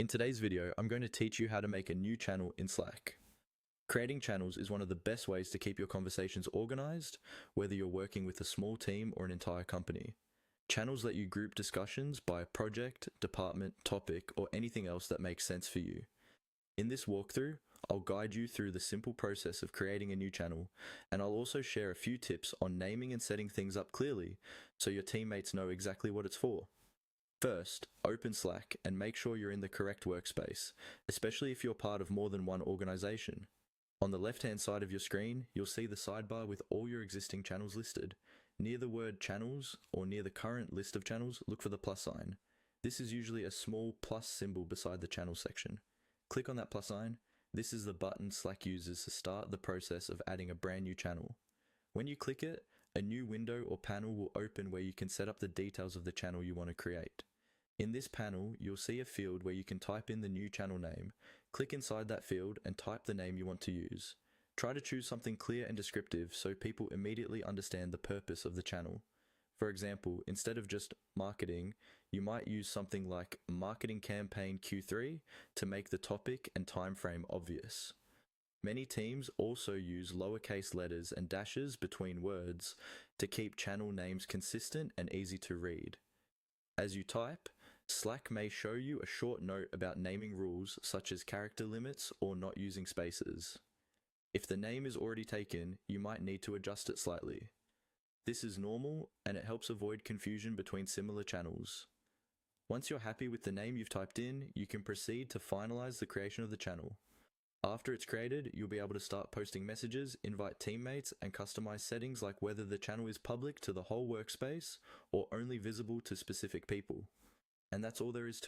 In today's video, I'm going to teach you how to make a new channel in Slack. Creating channels is one of the best ways to keep your conversations organized, whether you're working with a small team or an entire company. Channels let you group discussions by project, department, topic, or anything else that makes sense for you. In this walkthrough, I'll guide you through the simple process of creating a new channel, and I'll also share a few tips on naming and setting things up clearly so your teammates know exactly what it's for. First, open Slack and make sure you're in the correct workspace, especially if you're part of more than one organization. On the left-hand side of your screen, you'll see the sidebar with all your existing channels listed. Near the word channels, or near the current list of channels, look for the plus sign. This is usually a small plus symbol beside the channel section. Click on that plus sign. This is the button Slack uses to start the process of adding a brand new channel. When you click it, a new window or panel will open where you can set up the details of the channel you want to create. In this panel, you'll see a field where you can type in the new channel name. Click inside that field and type the name you want to use. Try to choose something clear and descriptive so people immediately understand the purpose of the channel. For example, instead of just marketing, you might use something like marketing campaign Q3 to make the topic and time frame obvious. Many teams also use lowercase letters and dashes between words to keep channel names consistent and easy to read. As you type, Slack may show you a short note about naming rules such as character limits or not using spaces. If the name is already taken, you might need to adjust it slightly. This is normal and it helps avoid confusion between similar channels. Once you're happy with the name you've typed in, you can proceed to finalize the creation of the channel. After it's created, you'll be able to start posting messages, invite teammates, and customize settings like whether the channel is public to the whole workspace or only visible to specific people. And that's all there is to it.